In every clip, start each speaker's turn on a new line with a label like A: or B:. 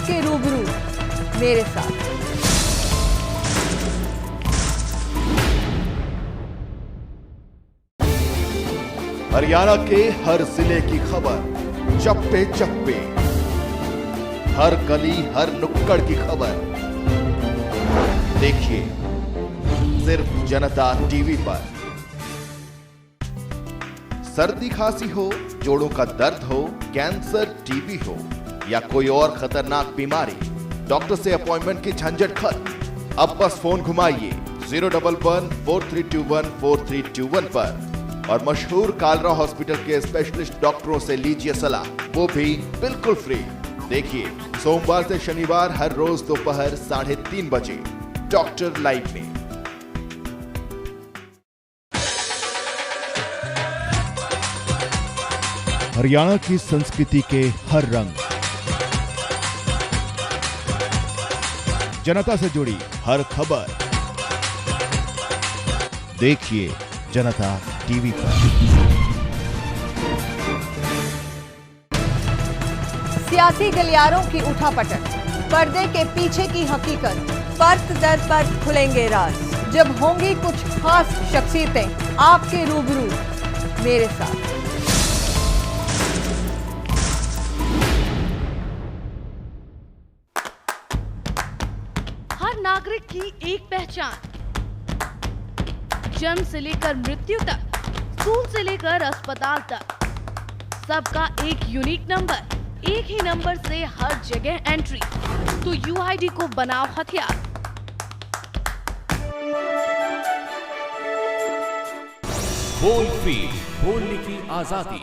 A: आपके रूबरू मेरे साथ।
B: हरियाणा के हर जिले की खबर, चप्पे चप्पे, हर गली हर नुक्कड़ की खबर देखिए सिर्फ जनता टीवी पर। सर्दी खांसी हो, जोड़ों का दर्द हो, कैंसर, टीबी हो या कोई और खतरनाक बीमारी, डॉक्टर से अपॉइंटमेंट की झंझट खत्म। अब बस फोन घुमाइए 011-4321-4321 पर और मशहूर कालरा हॉस्पिटल के स्पेशलिस्ट डॉक्टरों से लीजिए सलाह, वो भी बिल्कुल फ्री। देखिए सोमवार से शनिवार हर रोज दोपहर 3:30 बजे डॉक्टर लाइव में। हरियाणा की संस्कृति के हर रंग, जनता से जुड़ी हर खबर देखिए जनता टीवी पर।
A: सियासी गलियारों की उठापटक, पर्दे के पीछे की हकीकत, परत दर परत खुलेंगे राज। जब होंगी कुछ खास शख्सियतें आपके रूबरू मेरे साथ।
C: हर नागरिक की एक पहचान, जन्म से लेकर मृत्यु तक, स्कूल से लेकर अस्पताल तक, सबका एक यूनिक नंबर। एक ही नंबर से हर जगह एंट्री, तो यूआईडी को बनाओ हथियार।
D: बोल फ्री, बोलने की आजादी।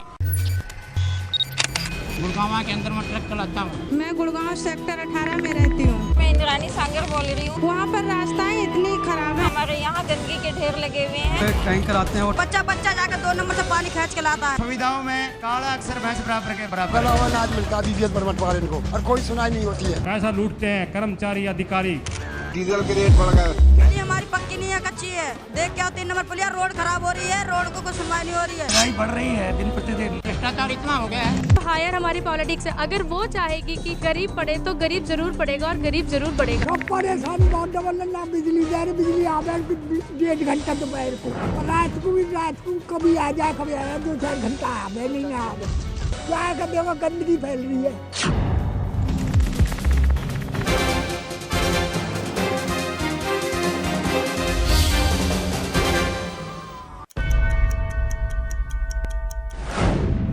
E: गुड़गांव के अंदर मैं ट्रक चलाता हूँ।
F: मैं गुड़गांव सेक्टर 18 में रहती हूँ।
G: मैं इंद्रानी सागर बोल रही हूँ।
F: वहाँ पर रास्ताएं इतनी खराब है।
G: हमारे यहाँ गंदगी के ढेर लगे हुए हैं।
E: टैंकर आते हैं और
F: बच्चा जाकर 2 नंबर से पानी खींच के लाता है।
E: सुविधाओं में काला अक्सर भैंस बराबर के बराबर।
H: अनाज मिलता डीजल पर मत मारे इनको और कोई सुनाई नहीं होती है।
I: पैसा लूटते हैं कर्मचारी अधिकारी।
H: डीजल के रेट बढ़ गए।
F: गली हमारी पक्की नहीं है, कच्ची है। देख क्या 3 नंबर पुलिया, रोड खराब हो रही है, रोड को कोई सुनवाई नहीं हो रही है।
E: महंगाई बढ़ रही है दिन प्रतिदिन, भ्रष्टाचार इतना हो गया है।
J: हायर हमारी पॉलिटिक्स है, अगर वो चाहेगी कि गरीब पढ़े तो गरीब जरूर पढ़ेगा और गरीब जरूर बढ़ेगा।
F: परेशानी बहुत डबल ना, बिजली दे रही, बिजली आ जाए 1.5 घंटा दोपहर को, रात को कभी आ जाए, कभी आ जाए 2-4 घंटा आवे नहीं आवे। क्या कर देखो गंदगी फैल रही है।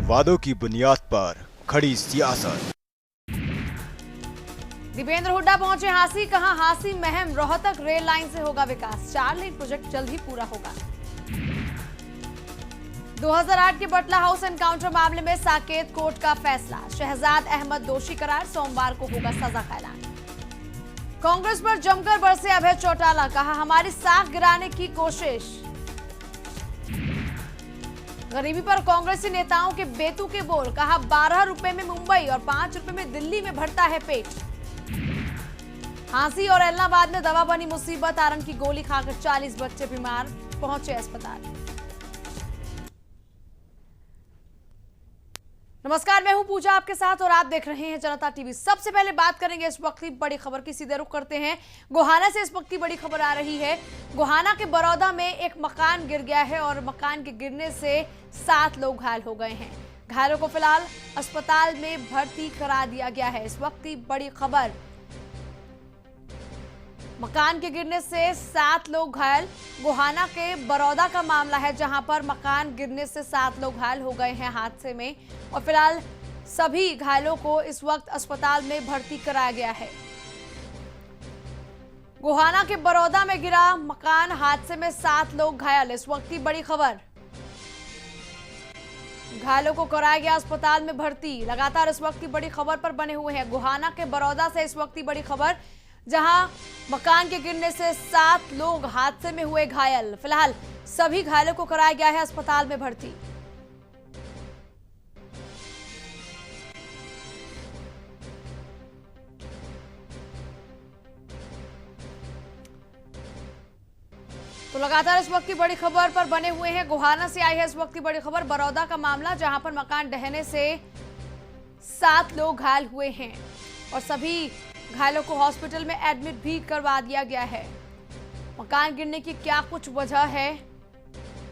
B: वादों की बुनियाद पर खड़ी सियासत।
A: दीपेंद्र हुड्डा पहुंचे हांसी, कहा हांसी महम रोहतक रेल लाइन से होगा विकास, 4 लेन प्रोजेक्ट जल्द ही पूरा होगा। 2008 के बटला हाउस एनकाउंटर मामले में साकेत कोर्ट का फैसला, शहजाद अहमद दोषी करार, सोमवार को होगा सजा का ऐलान। कांग्रेस पर जमकर बरसे अभय चौटाला, कहा हमारी साख गिराने की कोशिश। गरीबी पर कांग्रेसी नेताओं के बेतुके बोल, कहा 12 रुपए में मुंबई और 5 रुपए में दिल्ली में भरता है पेट। हांसी और इलाहाबाद में दवा बनी मुसीबत, आरन की गोली खाकर 40 बच्चे बीमार, पहुंचे अस्पताल। नमस्कार, मैं हूं पूजा आपके साथ और आप देख रहे हैं जनता टीवी। सबसे पहले बात करेंगे इस वक्त की बड़ी खबर की, सीधे रुख करते हैं गोहाना से। इस वक्त की बड़ी खबर आ रही है, गोहाना के बरौदा में एक मकान गिर गया है और मकान के गिरने से 7 लोग घायल हो गए हैं। घायलों को फिलहाल अस्पताल में भर्ती करा दिया गया है। इस वक्त की बड़ी खबर, मकान के गिरने से 7 लोग घायल। गोहाना के बरौदा का मामला है, जहां पर मकान गिरने से 7 लोग घायल हो गए हैं हादसे में और फिलहाल सभी घायलों को इस वक्त अस्पताल में भर्ती कराया गया है। गोहाना के बरौदा में गिरा मकान, हादसे में 7 लोग घायल। इस वक्त की बड़ी खबर, घायलों को कराया गया अस्पताल में भर्ती। लगातार इस वक्त की बड़ी खबर पर बने हुए हैं। गोहाना के बरौदा से इस वक्त की बड़ी खबर, जहां मकान के गिरने से 7 लोग हादसे में हुए घायल। फिलहाल सभी घायलों को कराया गया है अस्पताल में भर्ती। तो लगातार इस वक्त की बड़ी खबर पर बने हुए हैं। गोहाना से आई है इस वक्त की बड़ी खबर, बरौदा का मामला, जहां पर मकान ढहने से 7 लोग घायल हुए हैं और सभी घायलों को हॉस्पिटल में एडमिट भी करवा दिया गया है। मकान गिरने की क्या कुछ वजह है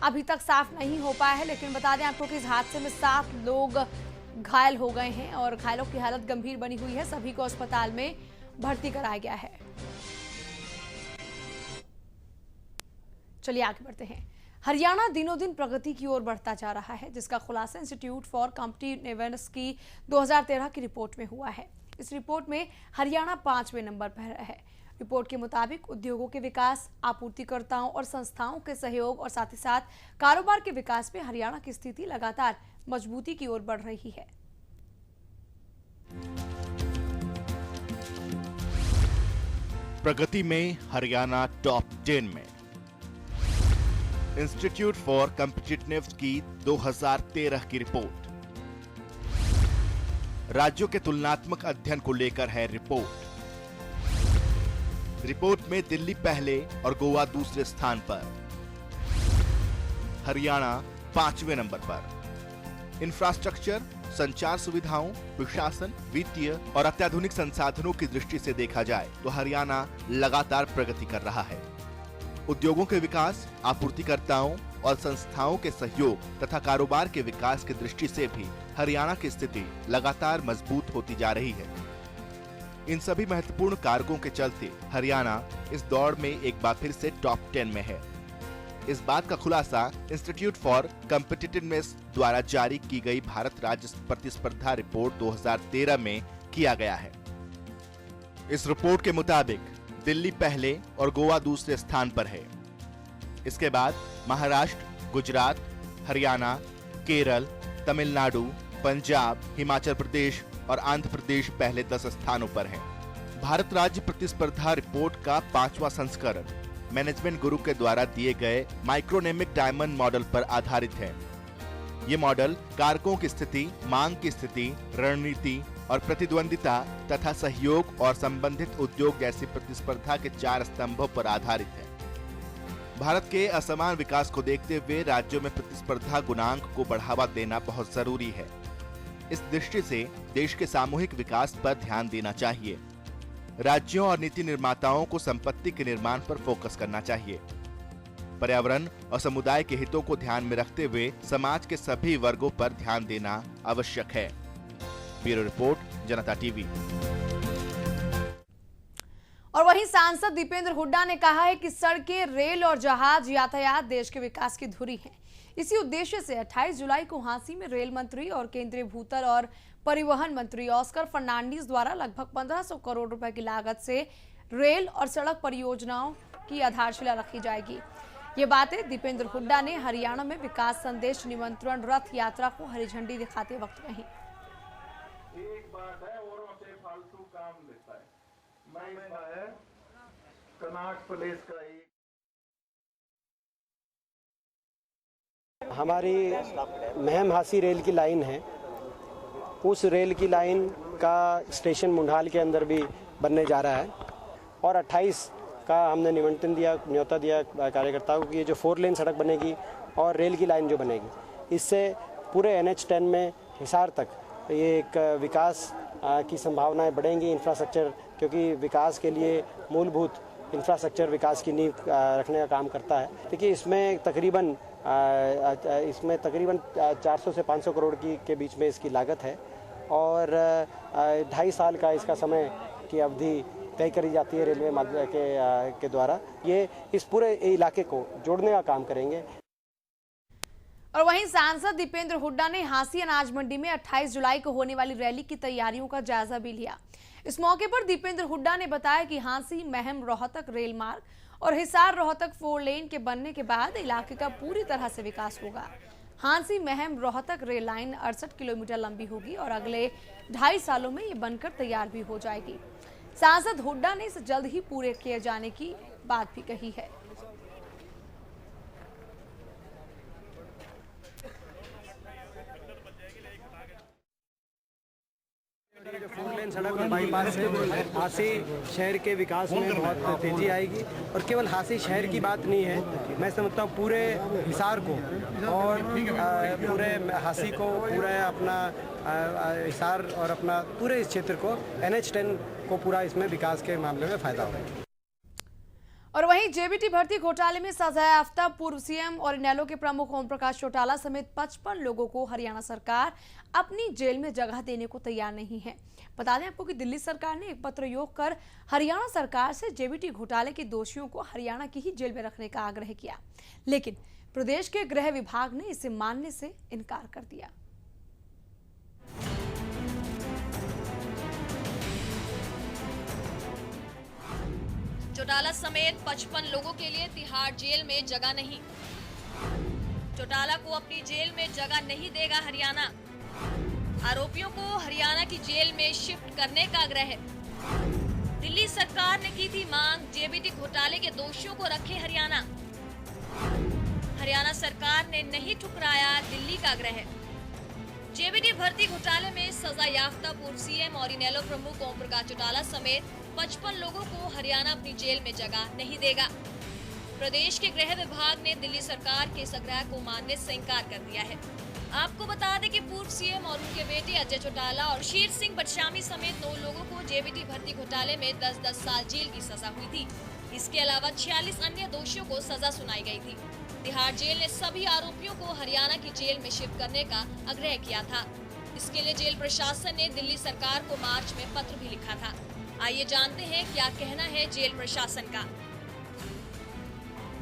A: अभी तक साफ नहीं हो पाया है, लेकिन बता दें आपको कि इस हादसे में 7 लोग घायल हो गए हैं और घायलों की हालत गंभीर बनी हुई है। सभी को अस्पताल में भर्ती कराया गया है। चलिए आगे बढ़ते हैं। हरियाणा दिनों दिन प्रगति की ओर बढ़ता जा रहा है, जिसका खुलासा इंस्टीट्यूट फॉर कॉम्पिटिटिवनेस की 2013 की रिपोर्ट में हुआ है। इस रिपोर्ट में हरियाणा 5वें नंबर पर है। रिपोर्ट के मुताबिक उद्योगों के विकास, आपूर्तिकर्ताओं और संस्थाओं के सहयोग और साथ ही साथ कारोबार के विकास में हरियाणा की स्थिति लगातार मजबूती की ओर बढ़ रही है।
B: प्रगति में हरियाणा टॉप 10 में। इंस्टीट्यूट फॉर कॉम्पिटिटिवनेस की 2013 की रिपोर्ट। राज्यों के तुलनात्मक अध्ययन को लेकर है रिपोर्ट। रिपोर्ट में दिल्ली पहले और गोवा दूसरे स्थान पर, हरियाणा 5वें नंबर पर। इंफ्रास्ट्रक्चर, संचार सुविधाओं, प्रशासन, वित्तीय और अत्याधुनिक संसाधनों की दृष्टि से देखा जाए तो हरियाणा लगातार प्रगति कर रहा है। उद्योगों के विकास, आपूर्तिकर्ताओं और संस्थाओं के सहयोग तथा कारोबार के विकास की दृष्टि से भी हरियाणा की स्थिति लगातार मजबूत होती जा रही है। इन सभी महत्वपूर्ण कारकों के चलते हरियाणा इस दौड़ में एक बार फिर से टॉप 10 में है। इस बात का खुलासा इंस्टीट्यूट फॉर कॉम्पिटिटिवनेस द्वारा जारी की गई भारत राज्य प्रतिस्पर्धा रिपोर्ट 2013 में किया गया है। इस रिपोर्ट के मुताबिक दिल्ली पहले और गोवा दूसरे स्थान पर है। इसके बाद महाराष्ट्र, गुजरात, हरियाणा, केरल, तमिलनाडु, पंजाब, हिमाचल प्रदेश और आंध्र प्रदेश पहले 10 स्थानों पर हैं। भारत राज्य प्रतिस्पर्धा रिपोर्ट का 5वां संस्करण मैनेजमेंट गुरु के द्वारा दिए गए माइक्रोनेमिक डायमंड मॉडल पर आधारित है। ये मॉडल कारकों की स्थिति, मांग की स्थिति, रणनीति और प्रतिद्वंदिता तथा सहयोग और संबंधित उद्योग जैसी प्रतिस्पर्धा के 4 स्तंभों पर आधारित है। भारत के असमान विकास को देखते हुए राज्यों में प्रतिस्पर्धा गुणांक को बढ़ावा देना बहुत जरूरी है। इस दृष्टि से देश के सामूहिक विकास पर ध्यान देना चाहिए। राज्यों और नीति निर्माताओं को संपत्ति के निर्माण पर फोकस करना चाहिए। पर्यावरण और समुदाय के हितों को ध्यान में रखते हुए समाज के सभी वर्गों पर ध्यान देना आवश्यक है। ब्यूरो रिपोर्ट, जनता टीवी।
A: और वहीं सांसद दीपेंद्र हुड्डा ने कहा है कि सड़कें, रेल और जहाज यातायात देश के विकास की धुरी है। इसी उद्देश्य से 28 जुलाई को हांसी में रेल मंत्री और केंद्रीय भूतल और परिवहन मंत्री ऑस्कर फर्नांडीज द्वारा लगभग 1500 करोड़ रुपए की लागत से रेल और सड़क परियोजनाओं की आधारशिला रखी जाएगी। ये बातें दीपेंद्र हुड्डा ने हरियाणा में विकास संदेश निमंत्रण रथ यात्रा को हरी झंडी दिखाते वक्त कही।
K: एक बात है, औरों से फालतू काम लेता है। मैं है कनाट प्लेस का
L: हमारी महम हांसी रेल की लाइन है। उस रेल की लाइन का स्टेशन मुंडाल के अंदर भी बनने जा रहा है और 28 का हमने निमंत्रण दिया, न्योता दिया कार्यकर्ताओं को कि ये जो 4 लेन सड़क बनेगी और रेल की लाइन जो बनेगी, इससे पूरे NH10 में हिसार तक ये एक विकास की संभावनाएं बढ़ेंगी। इंफ्रास्ट्रक्चर, क्योंकि विकास के लिए मूलभूत इंफ्रास्ट्रक्चर विकास की नींव रखने का काम करता है। देखिए इसमें तकरीबन 400 से 500 करोड़ के बीच में इसकी लागत है और 2.5 साल का इसका समय की अवधि तय करी जाती है रेलवे माध्यम के द्वारा। ये इस पूरे इलाके को जोड़ने का काम करेंगे।
A: और वहीं सांसद दीपेंद्र हुड्डा ने हांसी अनाज मंडी में 28 जुलाई को होने वाली रैली की तैयारियों का जायजा भी लिया। इस मौके पर दीपेंद्र हुड्डा ने बताया कि हांसी महम रोहतक रेल मार्ग और हिसार रोहतक 4 लेन के बनने के बाद इलाके का पूरी तरह से विकास होगा। Hansi Meham Rohtak rail line 68 kilometre लंबी होगी और अगले 2.5 सालों में ये बनकर तैयार भी हो जाएगी। सांसद हुड्डा ने इसे जल्द ही पूरे किए जाने की बात भी कही है।
L: जो 4 लेन सड़क और बाईपास से हांसी शहर के विकास में बहुत तेजी आएगी और केवल हांसी शहर की बात नहीं है, मैं समझता हूँ पूरे हिसार को और पूरे हांसी को, पूरा अपना हिसार और अपना पूरे इस क्षेत्र को NH10 को पूरा इसमें विकास के मामले में फायदा होगा।
A: और वहीं जेबीटी भर्ती घोटाले में सजायाफ्ता पूर्व सीएम और इनेलो के प्रमुख ओम प्रकाश चौटाला समेत 55 लोगों को हरियाणा सरकार अपनी जेल में जगह देने को तैयार नहीं है। बता दें आपको कि दिल्ली सरकार ने एक पत्र योग कर हरियाणा सरकार से जेबीटी घोटाले के दोषियों को हरियाणा की ही जेल में रखने का आग्रह किया, लेकिन प्रदेश के गृह विभाग ने इसे मानने से इनकार कर दिया।
C: चौटाला समेत 55 लोगों के लिए तिहाड़ जेल में जगह नहीं। चौटाला को अपनी जेल में जगह नहीं देगा हरियाणा। आरोपियों को हरियाणा की जेल में शिफ्ट करने का आग्रह है। दिल्ली सरकार ने की थी मांग, जेबीटी घोटाले के दोषियों को रखे हरियाणा। हरियाणा सरकार ने नहीं ठुकराया दिल्ली का आग्रह। जेबीटी भर्ती घोटाले में सजा याफ्ता पूर्व सीएम और इनेलो प्रमुख ओम प्रकाश चौटाला समेत 55 लोगों को हरियाणा अपनी जेल में जगह नहीं देगा। प्रदेश के गृह विभाग ने दिल्ली सरकार के इस आग्रह को मानने से इनकार कर दिया है। आपको बता दें कि पूर्व सीएम और उनके बेटे अजय चौटाला और शीर सिंह बटशामी समेत 9 लोगों को जेबीटी भर्ती घोटाले में 10-10 साल जेल की सजा हुई थी। इसके अलावा 46 अन्य दोषियों को सजा सुनाई गई थी। तिहाड़ जेल ने सभी आरोपियों को हरियाणा की जेल में शिफ्ट करने का आग्रह किया था। इसके लिए जेल प्रशासन ने दिल्ली सरकार को मार्च में पत्र भी लिखा था। आइए जानते हैं क्या कहना है जेल प्रशासन का।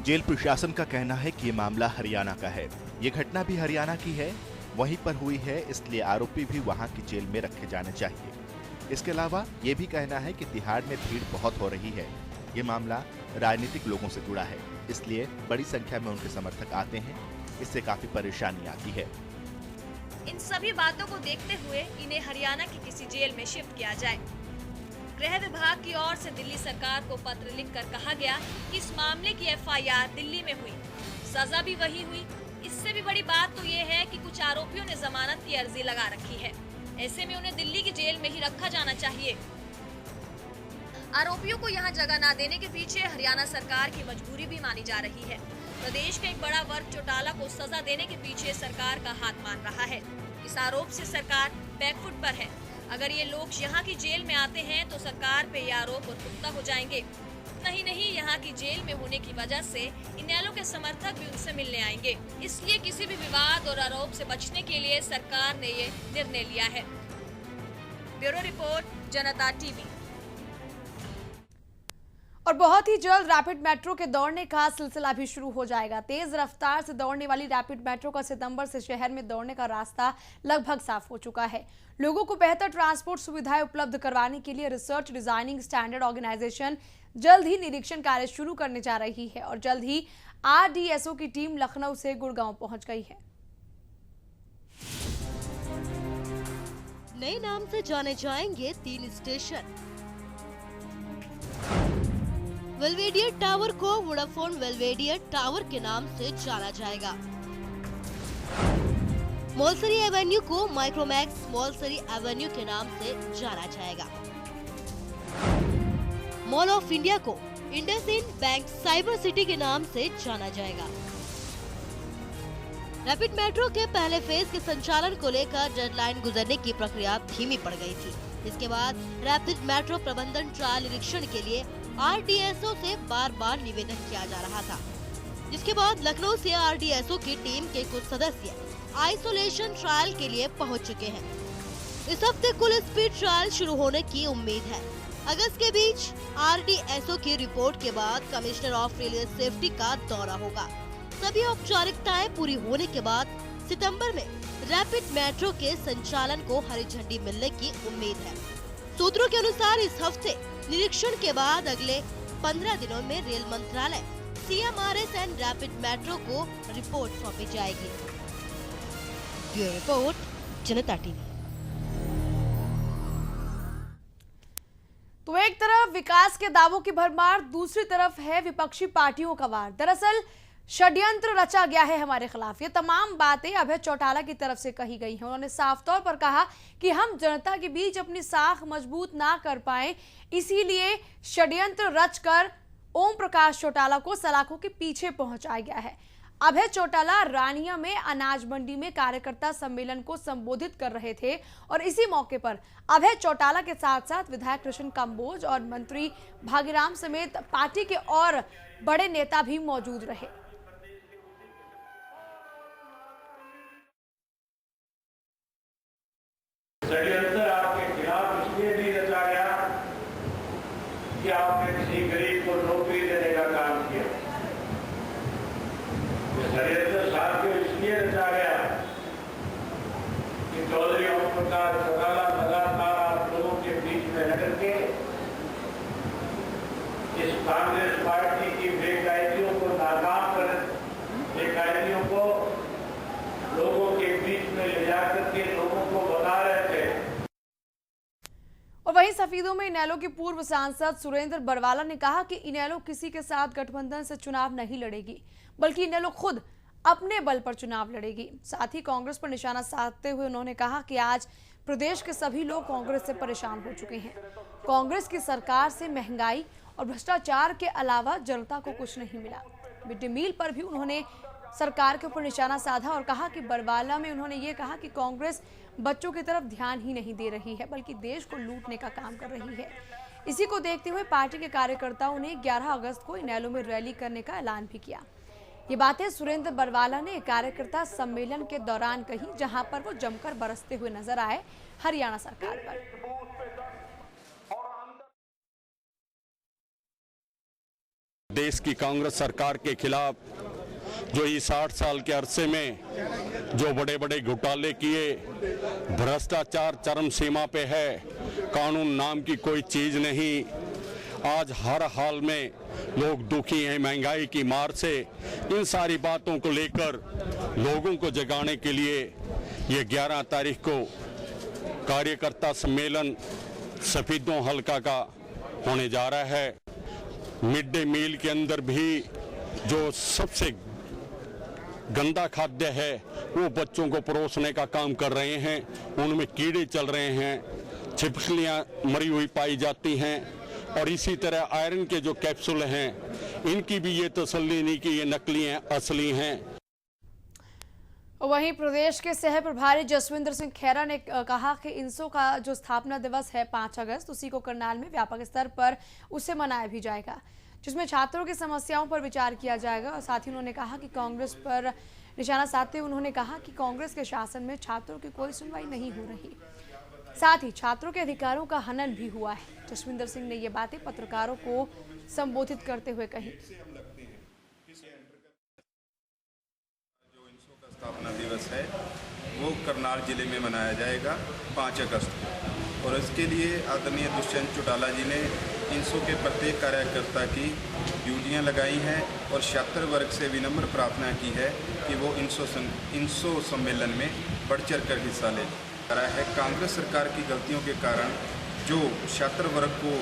B: जेल प्रशासन का कहना है कि ये मामला हरियाणा का है। ये घटना भी हरियाणा की है, वहीं पर हुई है, इसलिए आरोपी भी वहां की जेल में रखे जाने चाहिए। इसके अलावा ये भी कहना है कि तिहाड़ में भीड़ बहुत हो रही है। ये मामला राजनीतिक लोगों से जुड़ा है, इसलिए बड़ी संख्या में उनके समर्थक आते हैं। इससे काफी परेशानी आती है।
C: इन सभी बातों को देखते हुए इन्हें हरियाणा की किसी जेल में शिफ्ट किया जाए। गृह विभाग की ओर से दिल्ली सरकार को पत्र लिखकर कहा गया कि इस मामले की एफआईआर दिल्ली में हुई, सजा भी वही हुई। इससे भी बड़ी बात तो ये है कि कुछ आरोपियों ने जमानत की अर्जी लगा रखी है। ऐसे में उन्हें दिल्ली की जेल में ही रखा जाना चाहिए। आरोपियों को यहाँ जगह न देने के पीछे हरियाणा सरकार की मजबूरी भी मानी जा रही है। प्रदेश का एक बड़ा वर्ग चौटाला को सजा देने के पीछे सरकार का हाथ मान रहा है। इस आरोप से सरकार बैकफुट पर है। अगर ये लोग यहाँ की जेल में आते हैं तो सरकार पे ये आरोप और पुख्ता हो जाएंगे। नहीं, यहाँ की जेल में होने की वजह से इनेलो के समर्थक भी उनसे मिलने आएंगे। इसलिए किसी भी विवाद और आरोप से बचने के लिए सरकार ने ये निर्णय लिया है। ब्यूरो रिपोर्ट, जनता टीवी।
A: और बहुत ही जल्द रैपिड मेट्रो के दौड़ने का सिलसिला भी शुरू हो जाएगा। तेज रफ्तार से दौड़ने वाली रैपिड मेट्रो का सितंबर से शहर में दौड़ने का रास्ता लगभग साफ हो चुका है। लोगों को बेहतर ट्रांसपोर्ट सुविधाएं उपलब्ध करवाने के लिए रिसर्च डिजाइनिंग स्टैंडर्ड ऑर्गेनाइजेशन जल्द ही निरीक्षण कार्य शुरू करने जा रही है और जल्द ही RDSO की टीम लखनऊ से गुड़गांव पहुंच गई है।
C: नए नाम से जाने जाएंगे 3 स्टेशन। वेलवेडियर टावर को वोडाफोन वेलवेडियर टावर के नाम से जाना जाएगा। मौलसरी एवेन्यू को माइक्रोमैक्स मौलसरी एवेन्यू के नाम से जाना जाएगा। मॉल ऑफ इंडिया को इंडसइंड बैंक साइबर सिटी के नाम से जाना जाएगा। रैपिड मेट्रो के पहले फेज के संचालन को लेकर डेडलाइन गुजरने की प्रक्रिया धीमी पड़ गई थी। इसके बाद रैपिड मेट्रो प्रबंधन ट्रायल निरीक्षण के लिए RDSO से बार बार निवेदन किया जा रहा था, जिसके बाद लखनऊ से RDSO की टीम के कुछ सदस्य आइसोलेशन ट्रायल के लिए पहुंच चुके हैं। इस हफ्ते कुल स्पीड ट्रायल शुरू होने की उम्मीद है। अगस्त के बीच RDSO की रिपोर्ट के बाद कमिश्नर ऑफ रेलवे सेफ्टी का दौरा होगा। सभी औपचारिकताएं पूरी होने के बाद सितंबर में रैपिड मेट्रो के संचालन को हरी झंडी मिलने की उम्मीद है। सूत्रों के अनुसार इस हफ्ते निरीक्षण के बाद अगले 15 दिनों में रेल मंत्रालय CMRS एंड रैपिड मेट्रो को रिपोर्ट सौंपी जाएगी। ब्यूरो रिपोर्ट, जनता टीवी।
A: तो एक तरफ विकास के दावों की भरमार, दूसरी तरफ है विपक्षी पार्टियों का वार। दरअसल षड्यंत्र रचा गया है हमारे खिलाफ। ये तमाम बातें अभय चौटाला की तरफ से कही गई हैं। उन्होंने साफ तौर पर कहा कि हम जनता के बीच अपनी साख मजबूत ना कर पाए, इसीलिए षड्यंत्र रचकर ओम प्रकाश चौटाला को सलाखों के पीछे पहुंचाया गया है। अभय चौटाला रानिया में अनाज मंडी में कार्यकर्ता सम्मेलन को संबोधित कर रहे थे और इसी मौके पर अभय चौटाला के साथ साथ विधायक कृष्ण कंबोज और मंत्री भागीराम समेत पार्टी के और बड़े नेता भी मौजूद रहे।
K: षड्यंत्र आपके खिलाफ इसलिए नहीं रचा गया कि आपने किसी गरीब को नौकरी देने का काम किया। षड्यंत्र साथियों इसलिए रचा गया कि चौधरी ओम प्रकाश चौटाला लगातार आप लोगों के बीच में रह के इस कांग्रेस पार्टी की बेकायदियों को नाकाम कर, बेकायदियों को लोगों के बीच में ले जाकर के लोगों को बता रहे थे।
A: और वहीं सफीदों में इनेलो के पूर्व सांसद सुरेंद्र बरवाला ने कहा कि इनेलो किसी के साथ गठबंधन से चुनाव नहीं लड़ेगी, बल्कि इनेलो खुद अपने बल पर चुनाव लड़ेगी। साथ ही कांग्रेस पर निशाना साधते हुए उन्होंने कहा कि आज प्रदेश के सभी लोग कांग्रेस से परेशान हो चुके हैं। कांग्रेस की सरकार से महंगाई और भ्रष्टाचार के अलावा जनता को कुछ नहीं मिला। मिड डे मील पर भी उन्होंने सरकार के ऊपर निशाना साधा और कहा कि बरवाला में उन्होंने ये कहा कि कांग्रेस बच्चों की तरफ ध्यान ही नहीं दे रही है, बल्कि देश को लूटने का काम कर रही है। इसी को देखते हुए पार्टी के कार्यकर्ताओं ने 11 अगस्त को इनेलो में रैली करने का ऐलान भी किया। ये बातें सुरेंद्र बरवाला ने कार्यकर्ता सम्मेलन के दौरान कही, जहां पर वो जमकर बरसते हुए नजर आए हरियाणा सरकार पर।
M: देश की कांग्रेस सरकार के खिलाफ जो ये 60 साल के अरसे में जो बड़े बड़े घोटाले किए, भ्रष्टाचार चरम सीमा पे है, कानून नाम की कोई चीज नहीं। आज हर हाल में लोग दुखी हैं महंगाई की मार से। इन सारी बातों को लेकर लोगों को जगाने के लिए ये 11 तारीख को कार्यकर्ता सम्मेलन सफीदों हल्का का होने जा रहा है। मिड डे मील के अंदर भी जो सबसे गंदा खाद्य है वो बच्चों को परोसने का काम कर रहे हैं। उनमें कीड़े चल रहे हैं, छिपकलियां मरी हुई पाई जाती हैं और इसी तरह आयरन के जो कैप्सूल हैं इनकी भी ये तसल्ली नहीं कि ये नकली हैं असली हैं।
A: वहीं प्रदेश के सह प्रभारी जसविंदर सिंह खैरा ने कहा कि इंसो का जो स्थापना दिवस है 5 अगस्त, उसी को करनाल में व्यापक स्तर पर उसे मनाया भी जाएगा, जिसमें छात्रों की समस्याओं पर विचार किया जाएगा। और साथ ही उन्होंने कहा कि कांग्रेस पर निशाना साधते हुए उन्होंने कहा कि कांग्रेस के शासन में छात्रों की कोई सुनवाई नहीं हो रही, साथ ही छात्रों के अधिकारों का हनन भी हुआ है। जसविंदर सिंह ने ये बातें पत्रकारों को संबोधित करते हुए कही।
N: स्थापना दिवस है वो करनाल जिले में मनाया जाएगा 5 अगस्त को, और इसके लिए आदरणीय दुष्यंत चौटाला जी ने इंसो के प्रत्येक कार्यकर्ता की ड्यूटियां लगाई हैं और छात्र वर्ग से विनम्र प्रार्थना की है कि वो इंसो सम्मेलन में बढ़ चढ़ कर हिस्सा ले रहा है। कांग्रेस सरकार की गलतियों के कारण जो छात्र वर्ग को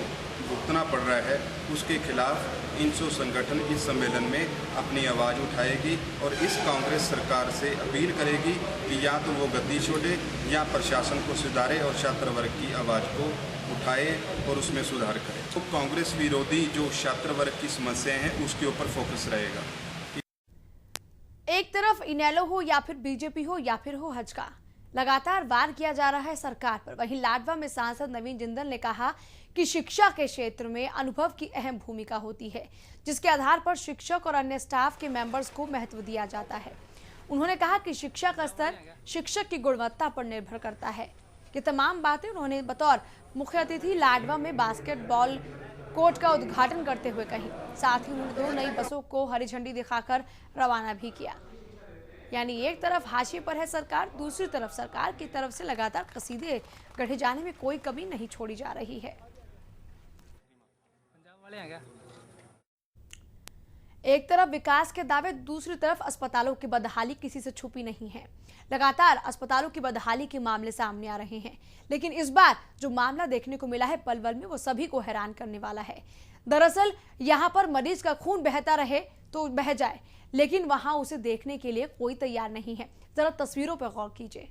N: भुगतना पड़ रहा है उसके खिलाफ इंसो संगठन इस सम्मेलन में अपनी आवाज़ उठाएगी और इस कांग्रेस सरकार से अपील करेगी कि या तो वो गद्दी छोड़े या प्रशासन को सुधारे और छात्र वर्ग की आवाज़ को उठाए और उसमें सुधार करे। तो कांग्रेस विरोधी जो छात्र वर्ग की समस्याएं हैं उसके ऊपर फोकस रहेगा।
A: एक तरफ इनेलो हो या फिर बीजेपी हो या फिर हो हज का लगातार वार किया जा रहा है सरकार पर। वहीं लाडवा में सांसद नवीन जिंदल ने कहा कि शिक्षा के क्षेत्र में अनुभव की अहम भूमिका होती है, जिसके आधार पर शिक्षक और अन्य स्टाफ के मेंबर्स को महत्व दिया जाता है। उन्होंने कहा कि शिक्षा का स्तर शिक्षक की गुणवत्ता पर निर्भर करता है। ये तमाम बातें उन्होंने बतौर मुख्य अतिथि लाडवा में बास्केटबॉल कोर्ट का उद्घाटन करते हुए कही। साथ ही उन्होंने 2 नई बसों को हरी झंडी दिखाकर रवाना भी किया। यानी एक तरफ हाशिए पर है सरकार, दूसरी तरफ सरकार की तरफ से लगातार कसीदे गढ़े जाने में कोई कमी नहीं छोड़ी जा रही है। एक तरफ विकास के दावे, दूसरी तरफ अस्पतालों की बदहाली किसी से छुपी नहीं है। लगातार अस्पतालों की बदहाली के मामले सामने आ रहे हैं, लेकिन इस बार जो मामला देखने को मिला है पलवल में वो सभी को हैरान करने वाला है। दरअसल यहाँ पर मरीज का खून बहता रहे तो बह जाए, लेकिन वहां उसे देखने के लिए कोई तैयार नहीं है। जरा तस्वीरों पर गौर कीजिए।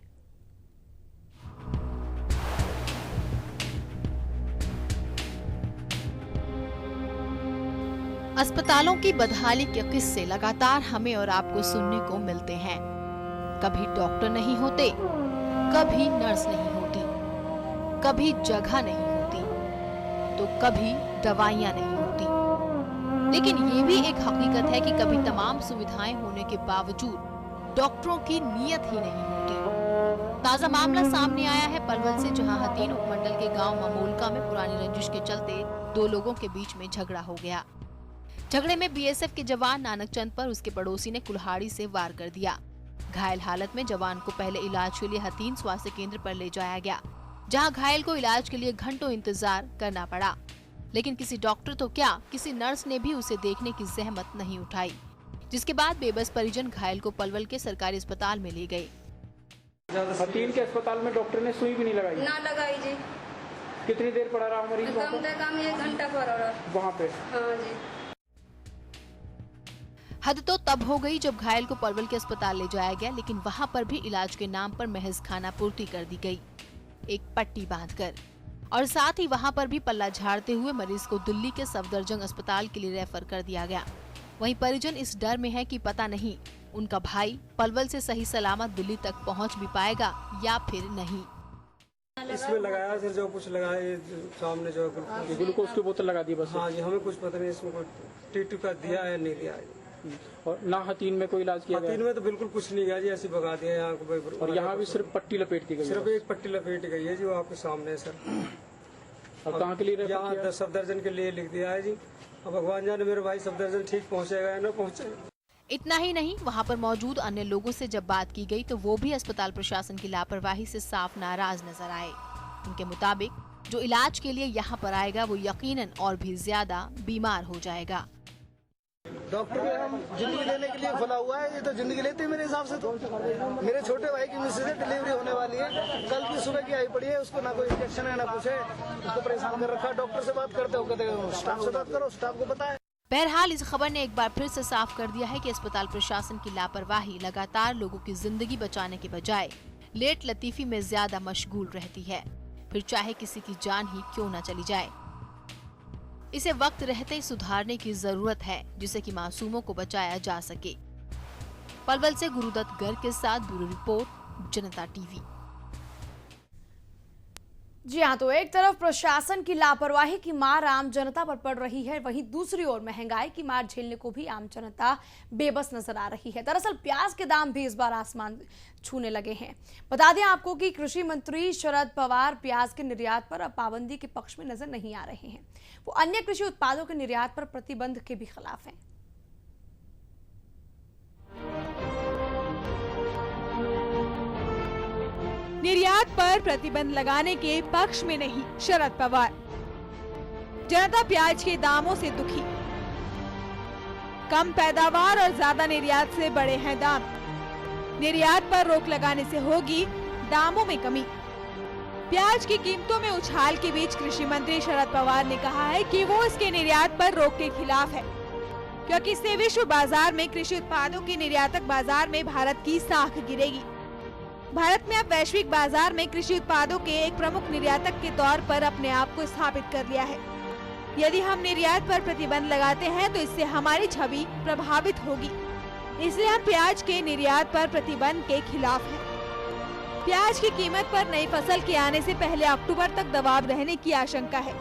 C: अस्पतालों की बदहाली के किस्से लगातार हमें और आपको सुनने को मिलते हैं। कभी डॉक्टर नहीं होते, कभी नर्स नहीं होती, कभी जगह नहीं होती, तो कभी दवाइयां नहीं होती। लेकिन ये भी एक हकीकत है कि कभी तमाम सुविधाएं होने के बावजूद डॉक्टरों की नीयत ही नहीं होती। ताजा मामला सामने आया है पलवल से, जहां हथीन उपमंडल के गांव ममोलका में पुरानी रंजिश के चलते दो लोगों के बीच में झगड़ा हो गया। झगड़े में बीएसएफ के जवान नानक चंद पर उसके पड़ोसी ने कुल्हाड़ी से वार कर दिया। घायल हालत में जवान को पहले इलाज के लिए हथीन स्वास्थ्य केंद्र पर ले जाया गया, जहां घायल को इलाज के लिए घंटों इंतजार करना पड़ा। लेकिन किसी डॉक्टर तो क्या, किसी नर्स ने भी उसे देखने की जहमत नहीं उठाई, जिसके बाद बेबस परिजन घायल को पलवल के सरकारी अस्पताल में ले गए।
O: हथीन के अस्पताल में डॉक्टर ने सुई भी नहीं लगाई?
G: ना लगाई जी।
O: कितनी देर पड़ा रहा मरीज?
G: कम से कम 1 घंटा पड़ा रहा
O: वहाँ पे।
G: हाँ जी।
C: हद तो तब हो गई जब घायल को पलवल के अस्पताल ले जाया गया, लेकिन वहाँ पर भी इलाज के नाम पर महज खानापूर्ति कर दी गई, एक पट्टी बांधकर, और साथ ही वहाँ पर भी पल्ला झाड़ते हुए मरीज को दिल्ली के सफदरजंग अस्पताल के लिए रेफर कर दिया गया। वहीं परिजन इस डर में है कि पता नहीं उनका भाई पलवल से सही सलामत दिल्ली तक पहुँच भी पाएगा या फिर नहीं।
L: इसमें लगाया सर, जो कुछ लगाया सामने जो
O: ग्लूकोज की बोतल लगा दी बस।
L: हाँ जी, हमें कुछ पता नहीं इसमें कोई टीटी का दिया है नहीं दिया है।
O: और ना हथीन में कोई इलाज किया?
L: हथीन में तो बिल्कुल कुछ नहीं गया जी, ऐसे भगा दिया यहाँ को।
O: और यहाँ भी सिर्फ पट्टी लपेट दी गई?
L: सिर्फ एक पट्टी लपेट गई है जो आपके सामने है सर।
O: और कहाँ के लिए?
L: यहाँ सफदरजंग के लिए लिख दिया है जी। अब भगवान जाने मेरे भाई सफदरजंग ठीक पहुँचेगा या न पहुँचेगा।
C: इतना ही नहीं, वहाँ पर मौजूद अन्य लोगों से जब बात की गई तो वो भी अस्पताल प्रशासन की लापरवाही से साफ नाराज नजर आए। उनके मुताबिक जो इलाज के लिए यहाँ पर आएगा वो यकीनन और भी ज्यादा बीमार हो जाएगा।
H: डॉक्टर के हम जिंदगी लेने के लिए खुला हुआ है, ये तो जिंदगी लेते हैं मेरे हिसाब से। तो मेरे छोटे भाई की मिसेज है, डिलीवरी होने वाली है, कल की सुबह की आई पड़ी है, उसको ना कोई इंजेक्शन है ना कुछ है, उसको परेशान कर रखा है। डॉक्टर से बात करते हो, कहते स्टाफ से बात करो, स्टाफ को पता है।
C: बहरहाल इस खबर ने एक बार फिर से साफ कर दिया है कि अस्पताल प्रशासन की लापरवाही लगातार लोगों की जिंदगी बचाने के बजाय लेट लतीफी में ज्यादा मशगूल रहती है, फिर चाहे किसी की जान ही क्यों न चली जाए। इसे वक्त रहते ही सुधारने की जरूरत है, जिससे कि मासूमों को बचाया जा सके। पलवल से गुरुदत्त गर्ग के साथ ब्यूरो रिपोर्ट, जनता टीवी।
A: जी हाँ, तो एक तरफ प्रशासन की लापरवाही की मार आम जनता पर पड़ रही है, वहीं दूसरी ओर महंगाई की मार झेलने को भी आम जनता बेबस नजर आ रही है। दरअसल प्याज के दाम भी इस बार आसमान छूने लगे हैं। बता दें आपको कि कृषि मंत्री शरद पवार प्याज के निर्यात पर अब पाबंदी के पक्ष में नजर नहीं आ रहे हैं। वो अन्य कृषि उत्पादों के निर्यात पर प्रतिबंध के भी खिलाफ हैं।
P: निर्यात पर प्रतिबंध लगाने के पक्ष में नहीं शरद पवार। जनता प्याज के दामों से दुखी, कम पैदावार और ज्यादा निर्यात से बड़े हैं दाम। निर्यात पर रोक लगाने से होगी दामों में कमी। प्याज की कीमतों में उछाल के बीच कृषि मंत्री शरद पवार ने कहा है कि वो इसके निर्यात पर रोक के खिलाफ है, क्योंकि इससे विश्व बाजार में कृषि उत्पादों के निर्यातक बाजार में भारत की साख गिरेगी। भारत में अब वैश्विक बाजार में कृषि उत्पादों के एक प्रमुख निर्यातक के तौर पर अपने आप को स्थापित कर लिया है। यदि हम निर्यात पर प्रतिबंध लगाते हैं तो इससे हमारी छवि प्रभावित होगी, इसलिए हम प्याज के निर्यात पर प्रतिबंध के खिलाफ हैं। प्याज की कीमत पर नई फसल के आने से पहले अक्टूबर तक दबाव रहने की आशंका है।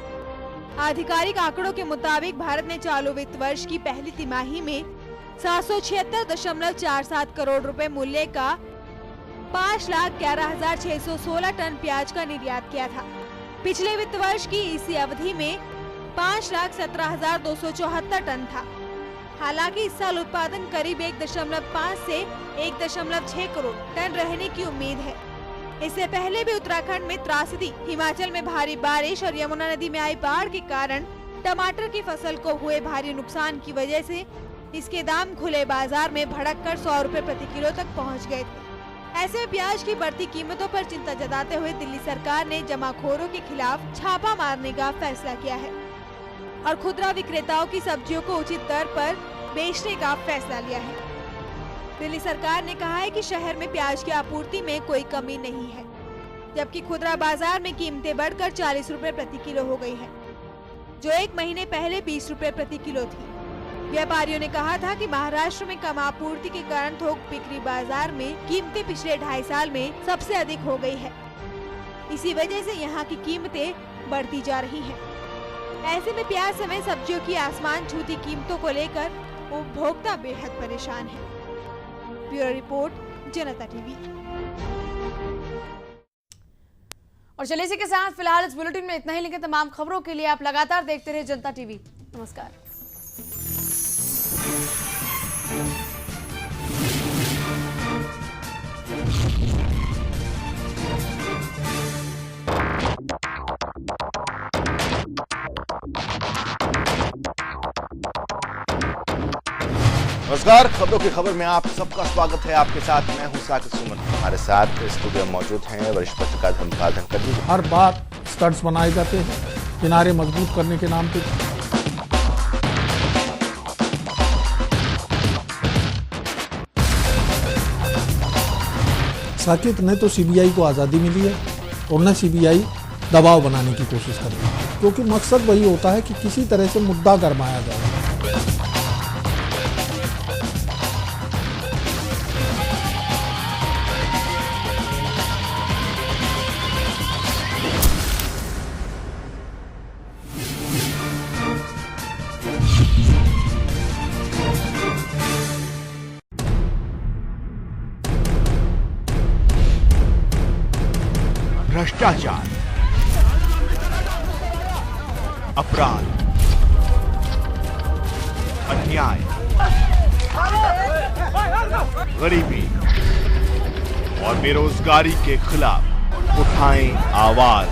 P: आधिकारिक आंकड़ों के मुताबिक भारत ने चालू वित्त वर्ष की पहली तिमाही में 776.47 करोड़ रुपए मूल्य का 5,11,616 टन प्याज का निर्यात किया था। पिछले वित्त वर्ष की इसी अवधि में 5,17,274 टन था। हालांकि इस साल उत्पादन करीब 1.5 से 1.6 करोड़ टन रहने की उम्मीद है। इससे पहले भी उत्तराखंड में त्रासदी, हिमाचल में भारी बारिश और यमुना नदी में आई बाढ़ के कारण टमाटर की फसल को हुए भारी नुकसान की वजह से इसके दाम खुले बाजार में भड़क कर 100 रुपए प्रति किलो तक पहुंच गए थे। ऐसे में प्याज की बढ़ती कीमतों पर चिंता जताते हुए दिल्ली सरकार ने जमाखोरों के खिलाफ छापा मारने का फैसला किया है और खुदरा विक्रेताओं की सब्जियों को उचित दर पर बेचने का फैसला लिया है। दिल्ली सरकार ने कहा है कि शहर में प्याज की आपूर्ति में कोई कमी नहीं है, जबकि खुदरा बाजार में कीमतें बढ़कर 40 रुपए प्रति किलो हो गई है, जो एक महीने पहले 20 रुपए प्रति किलो थी। व्यापारियों ने कहा था कि महाराष्ट्र में कम आपूर्ति के कारण थोक बिक्री बाजार में कीमतें पिछले 2.5 साल में सबसे अधिक हो गई है। इसी वजह से यहाँ की कीमतें बढ़ती जा रही हैं। ऐसे में प्याज समेत सब्जियों की आसमान छूती कीमतों को लेकर उपभोक्ता बेहद परेशान है। ब्यूरो रिपोर्ट, जनता टीवी।
A: और चलिए इसी के साथ फिलहाल इस बुलेटिन में इतना ही, लेकिन तमाम खबरों के लिए आप लगातार देखते रहे जनता टीवी। नमस्कार।
B: नमस्कार, खबरों की खबर में आप सबका स्वागत है। आपके साथ मैं हूं साकिब सुमन। हमारे साथ स्टूडियो में मौजूद हैं वरिष्ठ पत्रकार धर्मपाल धनखड़ जी।
Q: हर बार स्टड्स बनाए जाते हैं किनारे मजबूत करने के नाम पे। साकिब ने तो सीबीआई को आज़ादी मिली है और न सीबीआई दबाव बनाने की कोशिश कर रही है, क्योंकि मकसद वही होता है कि किसी तरह से मुद्दा गरमाया जाए।
B: भ्रष्टाचार, अपराध, अन्याय, गरीबी और बेरोजगारी के खिलाफ उठाएं आवाज।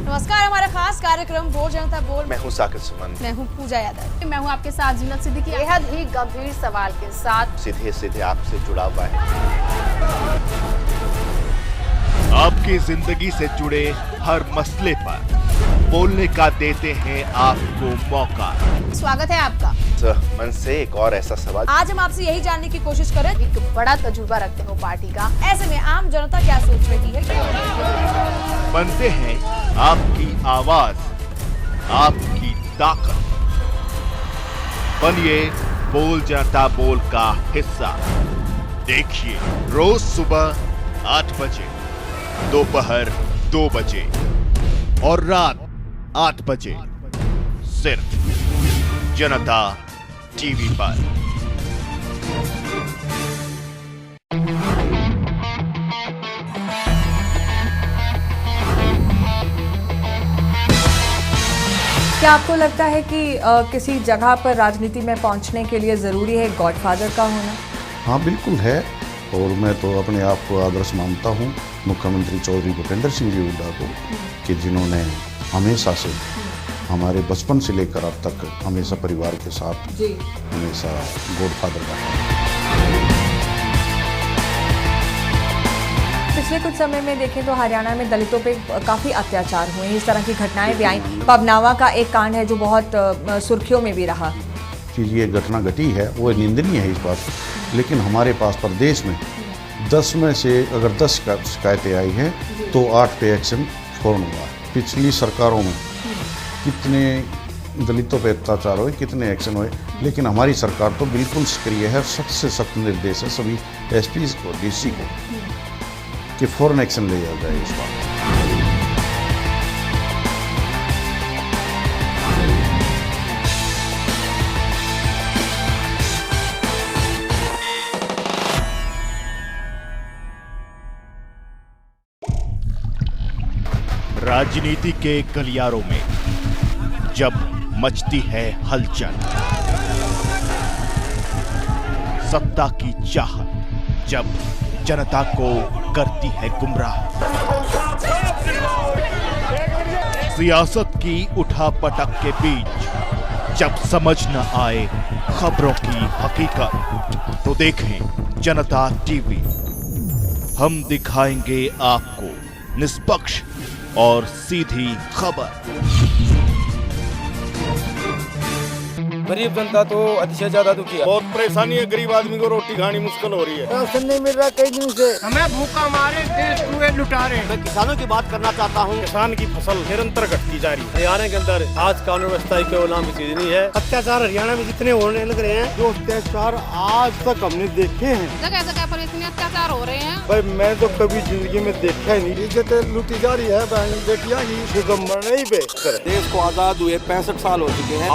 A: नमस्कार, हमारा खास कार्यक्रम बोल जनता बोल।
B: मैं हूं साकिब सुमन।
A: मैं हूं पूजा यादव।
C: मैं हूं आपके साथ जीनत सिद्दीकी। बेहद ही गंभीर सवाल के साथ
B: सीधे सीधे आपसे जुड़ा हुआ है। आपकी जिंदगी से जुड़े हर मसले पर बोलने का देते हैं आपको मौका।
A: स्वागत है आपका।
B: मन से एक और ऐसा सवाल।
A: आज हम आपसे यही जानने की कोशिश करें,
C: एक बड़ा तजुर्बा रखते हो पार्टी का,
A: ऐसे में आम जनता क्या सोच रही है।
B: बनते हैं आपकी आवाज, आपकी ताकत। बनिए बोल जनता बोल का हिस्सा। देखिए रोज सुबह 8 बजे, दोपहर 2 बजे और रात 8 बजे, सिर्फ जनता टीवी पर।
R: क्या आपको लगता है कि किसी जगह पर राजनीति में पहुंचने के लिए जरूरी है गॉडफादर का होना?
S: हाँ बिल्कुल है, और मैं तो अपने आप को आदर्श मानता हूँ मुख्यमंत्री चौधरी भूपेंद्र सिंह जी हुड्डा को, कि जिन्होंने हमेशा से हमारे बचपन से लेकर अब तक हमेशा परिवार के साथ हमेशा गॉडफादर रहा।
R: पिछले कुछ समय में देखें तो हरियाणा में दलितों पे काफ़ी अत्याचार हुए, इस तरह की घटनाएं भी आई। पवनावा का एक कांड है जो बहुत सुर्खियों में भी रहा।
S: कि ये घटना घटी है वो निंदनीय है इस बात, लेकिन हमारे पास प्रदेश में 10 में से अगर 10 शिकायतें आई हैं तो 8 पे एक्शन फौरन हुआ। पिछली सरकारों में कितने दलितों पे अत्याचार हुए, कितने एक्शन हुए, लेकिन हमारी सरकार तो बिल्कुल सक्रिय है। सख्त से सख्त निर्देश है सभी एसपी को, डीसी को, कि फौरन एक्शन लिया जाए इस बात।
B: राजनीति के गलियारों में जब मचती है हलचल, सत्ता की चाहत जब जनता को करती है गुमराह, सियासत की उठापटक के बीच जब समझ न आए खबरों की हकीकत, तो देखें जनता टीवी। हम दिखाएंगे आपको निष्पक्ष और सीधी खबर।
T: गरीब जनता तो अतिशय ज्यादा दुखी है।
U: बहुत परेशानी है, गरीब आदमी को रोटी खानी मुश्किल हो रही है।
H: राशन नहीं मिल रहा कई दिन से,
E: हमें भूखा मारे देश कुएं लुटा रहे।
U: मैं किसानों की बात करना चाहता हूँ। किसान की फसल निरंतर घटती जा रही है। हरियाणा के अंदर आज कानून व्यवस्था के नाम की चीज नहीं है। अत्याचार हरियाणा में जितने होने लग रहे हैं, जो अत्याचार आज तक हमने देखे हैं,
J: जगह जगह पर इतने अत्याचार हो रहे हैं।
U: भाई मैं तो कभी जिंदगी में देखा ही नहीं। इज्जत लूटी जा रही है, बहन बेटियां ही मरने ही बेहतर।
T: देश को आजाद हुए 65 साल हो चुके हैं।